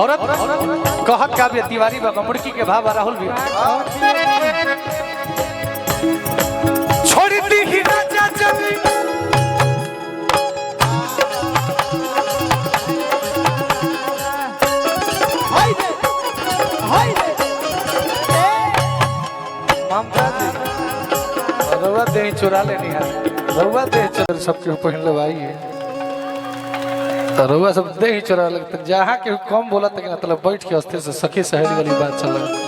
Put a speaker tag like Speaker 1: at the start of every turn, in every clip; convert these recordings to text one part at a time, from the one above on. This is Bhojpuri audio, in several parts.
Speaker 1: औरत कहत काव्य तिवारी बाबा मुड़की के भाव राहुल भी छोड़ दी ही राजा जमी ममता जी रउआ दे चुरा लेनी है रउआ दे चल सबके पहन लवाई है तो रउआ सब दे ही चुरा लगता जहाँ के कम बोला तक मतलब बैठ के अस्थिर से सखी सहेली वाली बात चल रहा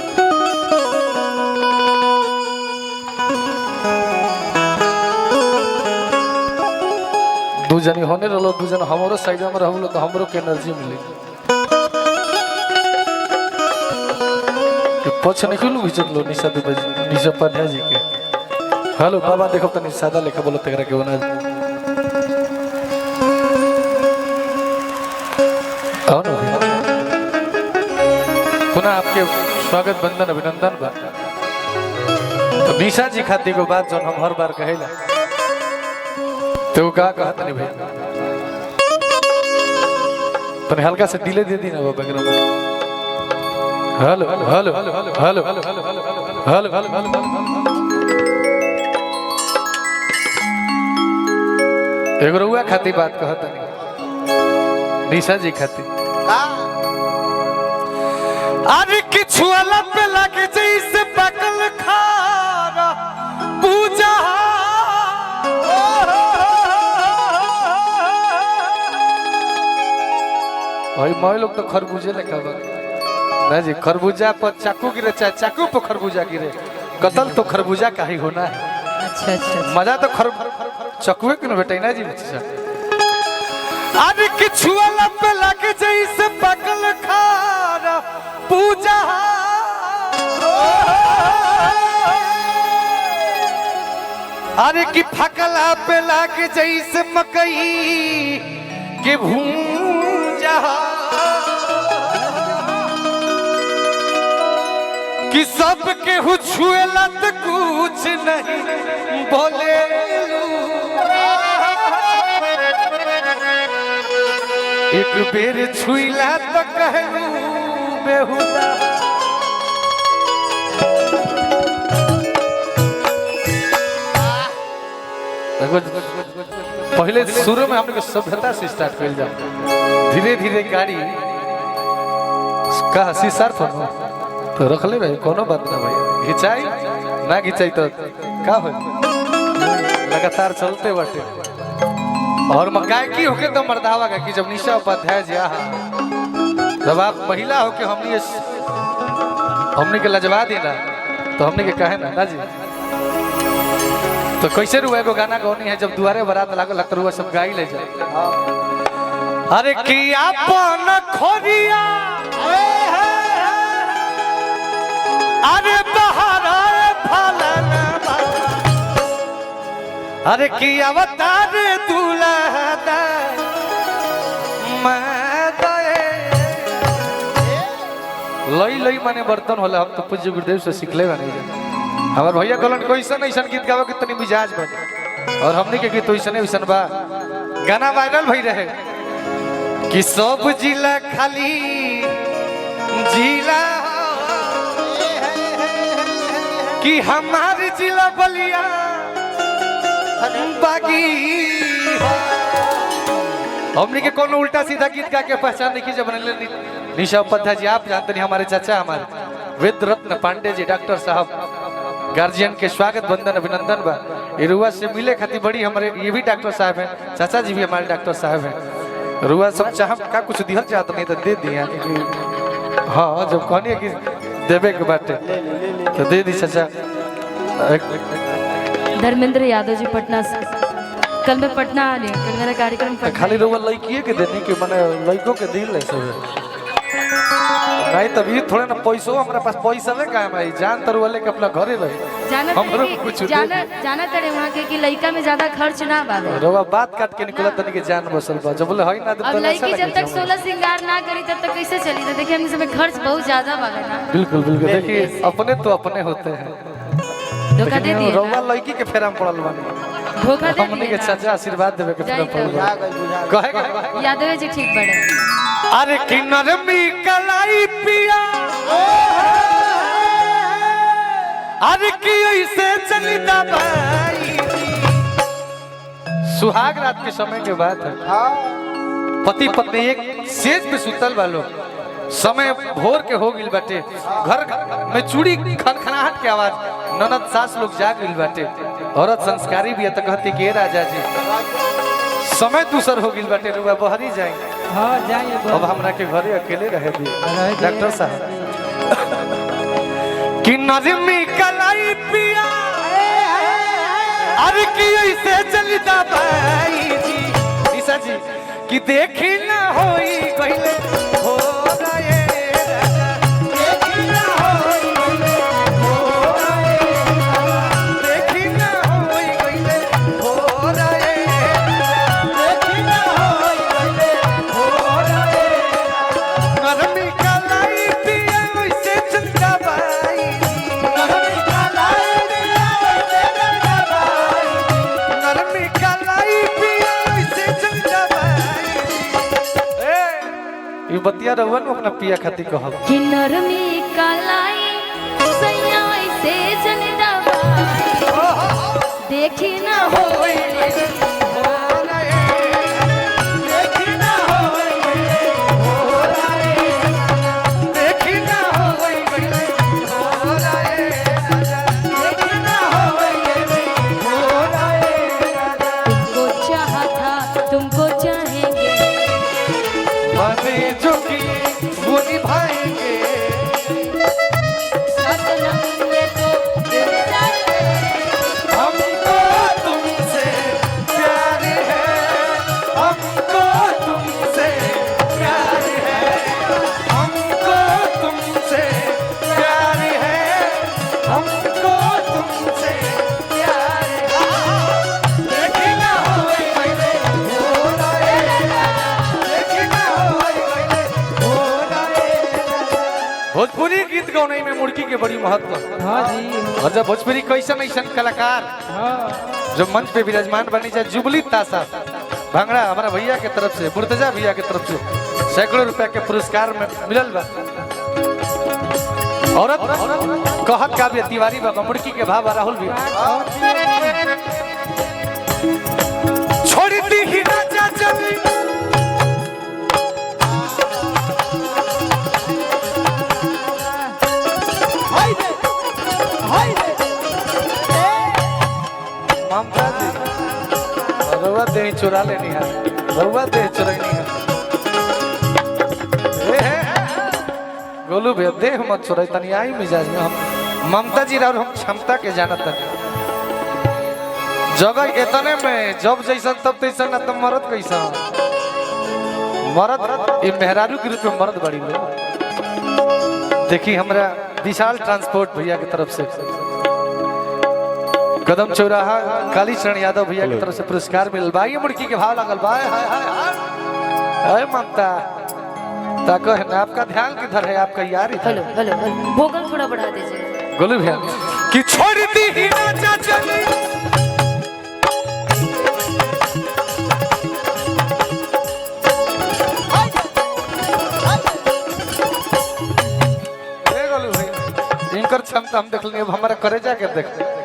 Speaker 1: दू जनी होने रहो दू जन हमारो साइड में रहो तो हमरो के एनर्जी मिली पछ निकलू घिचक लो निशा दुबे निशा पाध्याय जी के हेलो बाबा देखो तनी सादा लेखा बोलो तकरा के बना पुनः आपके स्वागत बंदन अभिनंदन बा तो निशा जी खाती को बात जो हम हर बार कहेला तो का कहत नहीं भाई तने हल्का से डिले दे दी ना वो background hello hello hello hello hello hello hello hello एगो रउआ खाती बात कहत नहीं निशा जी खाती अरे किछु अलग पे लगे जैसे पकल खारा पूजा भाई मैं लोग तो खरबूजे लेखा बा ना जी खरबूजा पर चाकू गिरे चाहे चाकू पर खरबूजा गिरे कतल तो खरबूजा का ही होना है।
Speaker 2: अच्छा अच्छा
Speaker 1: मजा तो चकुए क्यों बेटा ना जी बच्चा अरे किछु अलग पे लगे जैसे पकल खारा पूजा अरे कि फकला पे लागे जैसे मकई के भूंजा कि सबके छुएला तो कुछ नहीं बोले एक बेर छुईला तो कहलू बेहुदा पहले शुरू में हमने सभ्यता से स्टार्ट कर जा धीरे धीरे गाड़ी का शीशा पर तो रख ले भाई कोनो बात ना भाई घिंचाई ना घिंचाई तो का हो लगातार चलते बाटे और गायकी होके तो मर्दावा का कि जब निशा उपाध्याय जी जब आप महिला हो के हमने के लजवा दी ना तो हमने के कहे ना जी तो कैसे रुआ को गाना गौनी है जब दुआरे बारात लागो लगता रुआ सब गाई ले जाए अरे कि अपन खोरिया अरे बहारा फलन अरे कि अवतार दूल्हा लई लई माने बर्तन होला हम तो पूज्य गुरुदेव से सीख ले बने हमार भैया कहलन कैसन ऐसा गीत गावे के तनी मिजाज बने और हमने के गीत वैसने वैसन बा गाना वायरल भई रहे कि सब जिला खाली जिला कि हमार जिला बलिया बागी हमने के कोनो उल्टा सीधा गीत गा के पहचान नहीं की जब निशा उपाध्याय जी आप जानते नहीं हमारे चाचा हमारे वेद रत्न पांडे जी डॉक्टर साहब गार्जियन के स्वागत बंदन अभिनंदन बा रुआ से मिले खाती बड़ी हमारे ये भी डॉक्टर साहब हैं चाचा जी भी हमारे डॉक्टर साहब हैं रुआ सब चाह का कुछ दिहल चाहत नहीं तो दे दिया हाँ जब कहनी कि देवे के बाटे तो दे दी चाचा
Speaker 2: धर्मेंद्र यादव जी पटना से कल मैं पटना आ रही हूँ कल मेरा कार्यक्रम
Speaker 1: खाली रुआ लड़किए के देनी के मैंने लड़कों के दिल है सब नहीं तभी थोड़े ना पैसो हमारे पास पैसा ले का है भाई जान तरवा लेके अपना घरे रहे
Speaker 2: जाना तड़े वहाँ के कि लड़का में ज्यादा खर्च ना बावे
Speaker 1: रोवा बात काट के निकला तनी के जान बसल बा जब बोले है ना
Speaker 2: अब लड़की जब तक 16 श्रृंगार ना करी तब तक कैसे चली तो देखिए हम इसमें खर्च बहुत ज्यादा बावे ना
Speaker 1: बिल्कुल बिल्कुल देखिए अपने तो अपने होते हैं
Speaker 2: धोखा दे दिए
Speaker 1: रोवा लड़की के फेरा में पड़ल बानी
Speaker 2: धोखा दे
Speaker 1: हमने के चाचा आशीर्वाद देवे के फेरा पड़ल कहे
Speaker 2: यादव जी ठीक बड़े
Speaker 1: अरे किन्नर में कलाई पिया अरे की ऐसे चली दबाई। सुहाग रात के समय के बात है। पति पत्नी एक सेज पे सुतल वालो समय भोर के हो गिल बाटे, घर में चूड़ी खनखनाहट के आवाज, ननद सास लोग जाग गिल बाटे, औरत संस्कारी भी है तो कहती कि राजा जी समय दूसर हो गिल बाटे, रुआ बहरी जाएंगे।
Speaker 3: हाँ जाइए
Speaker 1: अब हमरा के घरे अकेले रहे दी डॉक्टर साहब। कि नजमी कलाई पिया अरे की ऐसे चली दबाई जी निशा जी कि देखी ना होई पहले हो रहे राजा, देखी ना होई पहले हो रहे राजा, देखी ना होई पहले हो रहे राजा, देखी ना होई पहले हो रहे राजा। नरमी कलाई पिया वैसे चल दबाई, नरमी कलाई पिया वैसे चल दबाई, नरमी कलाई पिया वैसे चल दबाई। ये बतिया रहुआ न अपना पिया खाती कहब
Speaker 2: कि नरमी कलाई सैया से जन दबाई, देखी ना होए तुमको चाहा था तुमको चाहेंगे,
Speaker 1: जो की वो निभाएंगे।
Speaker 2: सपना में तो दिल जाए,
Speaker 1: हमको तुमसे प्यार है, हमको तुमसे प्यार है, हमको तुमसे प्यार है, हमको तुमसे प्यार है। देखी ना होई पहले हो रहे राजा, देखी ना होई पहले हो रहे राजा। भोजपुरी गीत गौने में मुर्गी के बड़ी महत्व है।
Speaker 3: हाँ जी
Speaker 1: और जब भोजपुरी कैसन ऐसन कलाकार
Speaker 3: हाँ
Speaker 1: जो मंच पे विराजमान बनी जाए, जुबली तासा भांगड़ा हमारा भैया के तरफ से, मुर्तजा भैया के तरफ से सैकड़ों रुपया के पुरस्कार में मिलल बा। औरत कहत काव्य तिवारी बाबा मुर्गी के भाव राहुल भी छोड़ दी ही राजा जमी ममता जी रउआ देह चुरा लेनी है, रउआ देह चुरानी है। गोलू भैया देह मत चुराई तनी आई मिजाज में। हम ममता जी और हम क्षमता के जानत तनी जगह इतने में जब जैसन तब तैसन ना, तो मरद कैसा मरद ये मेहरारू के रूप में मरद बड़ी लोग। देखी हमरा विशाल ट्रांसपोर्ट भैया की तरफ से, कदम चौराहा काली चरण यादव भैया की तरफ से पुरस्कार मिलल बा। ये मुर्गी के भाव लागल बा। हाय हाय हाय ममता ताको है ना, आपका ध्यान किधर है, आपका यार इधर।
Speaker 2: हेलो हेलो हेलो भोगल थोड़ा बढ़ा दीजिए।
Speaker 1: गोलू भैया कि छोड़ दी ही राजा चली गोलू भैया इनकर क्षमता हम देखलिए, अब हमारा करे जाके देखते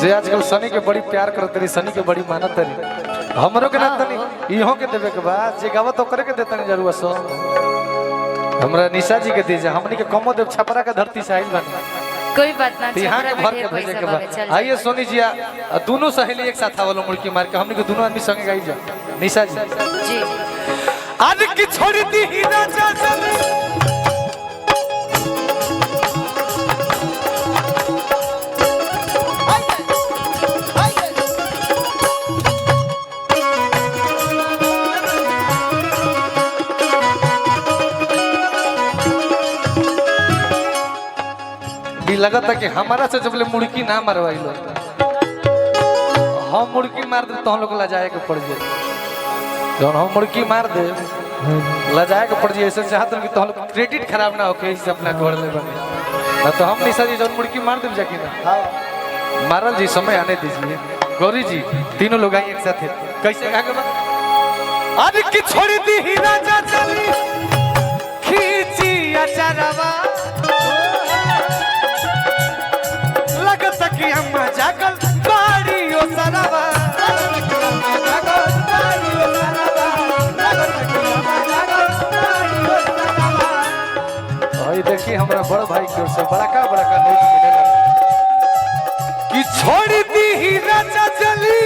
Speaker 1: जे आजकल सनी के बड़ी प्यार करत रही, सनी के बड़ी मानत रही, हमरो के ना तनी इहो के देवे के बाद जे गावत ओकरे के देतनी जरूर सो। हमरा निशा जी के दीजिए, हमनी के कमो देव छपरा के धरती से आइल बनी,
Speaker 2: कोई बात ना,
Speaker 1: यहाँ के भर के भेजे के बाद। आइए सोनी जी दोनों सहेली एक साथ आवलो मुर्गी मार के, हमनी के दोनों आदमी संगे गाई जा। निशा जी
Speaker 2: जी
Speaker 1: आज की छोड़ दी ही राजा चले लगा था कि हमारा से जब ले मुर्गी ना मरवाई लो, हम मुर्गी मार दे तो हम लोग लजाए के पड़ जाए, जब हम मुर्गी मार दे लजाए के पड़ जाए। ऐसे चाहते कि तो हम लोग क्रेडिट खराब ना हो के इसे अपना घर ले बने ना, तो हम निशा जी जब मुर्गी मार दे जाके ना मारल जी समय आने दीजिए। गौरी जी तीनों लोग आए एक साथ कैसे आज की छोड़ दी ही राजा चली देखिए हमरा बड़ भाई की ओर से बड़का नोट मिलेला कि छोड़ दी ही राजा चली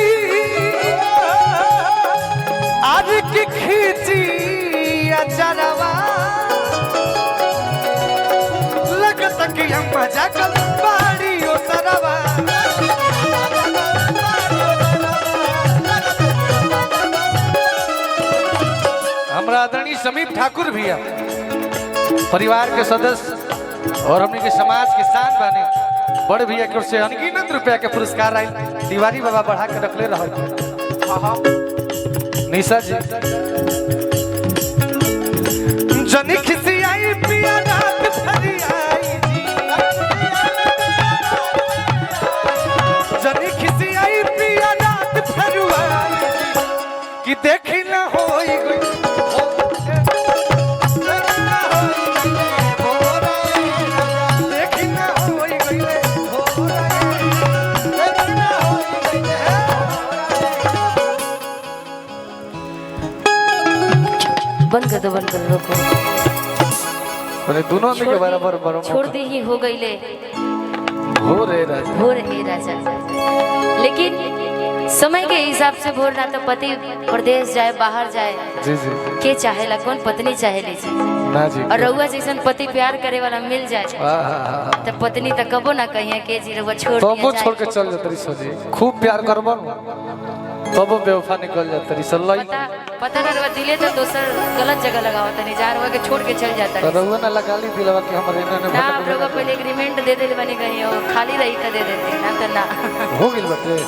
Speaker 1: आज की खींची अचरवा लगत कि हम मजा कर बाड़ी ओ सरवा हमरा आदरणीय समीप ठाकुर भैया परिवार के सदस्य और हमने के समाज के शान बने बड़ भैया की ओर से अनगिनत रुपया के पुरस्कार आयल तिवारी बाबा बढ़ा के रखले रह निशा जी जनी खिसी आई पिया रात भरी आई जी जनी खिसी आई पिया रात भरी आई कि देखी ना होई गई
Speaker 2: बंद कर दो रोको
Speaker 1: अरे दोनों में के बराबर
Speaker 2: छोड़ दे ही हो गई ले
Speaker 1: हो रे राजा
Speaker 2: लेकिन समय के हिसाब से भोर ना तो पति प्रदेश जाए बाहर जाए
Speaker 1: जी जी
Speaker 2: के चाहेला कौन पत्नी चाहेले जी
Speaker 1: ना जी
Speaker 2: और रउआ जैसन पति प्यार करे वाला मिल जाए तो पत्नी तो कबो ना कहिए के जी रउआ छोड़
Speaker 1: तो
Speaker 2: दिया
Speaker 1: वो
Speaker 2: जाए।
Speaker 1: छोड़ के चल जातरी सजी खूब प्यार करबो तब बेवफा निकल जातरी सल्लाई
Speaker 2: पता ना रउआ दिले तो दोसर गलत जगह लगावत नहीं जा रउआ के छोड़ के चल जाता
Speaker 1: तो रउआ ना लगा ली दिलवा कि हमरे इन्होंने
Speaker 2: ना आप रउआ पहले एग्रीमेंट दे देले बनी कहीं और खाली रही तो दे देते ना तो ना
Speaker 1: हो गेल बटे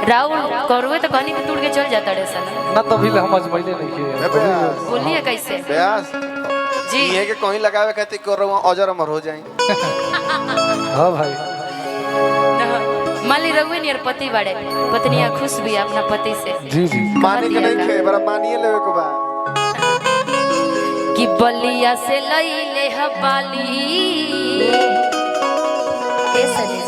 Speaker 2: राहुल करवे तो कहानी में टूट के चल जाता रे सन
Speaker 1: ना तभी ले हम अजमैले नहीं किए
Speaker 2: बोलिए कैसे
Speaker 4: ब्यास
Speaker 2: जी
Speaker 4: ये के कहीं लगावे खातिर कर रहा अजर अमर हो जाए
Speaker 1: हां भाई
Speaker 2: मान ली रउए नियर पति बाड़े पत्नियां खुश भी है अपना पति से
Speaker 1: जी जी
Speaker 4: मानी के नहीं खे बड़ा मानिए लेवे को बा
Speaker 2: कि बलिया से लई ले हबाली ए सजे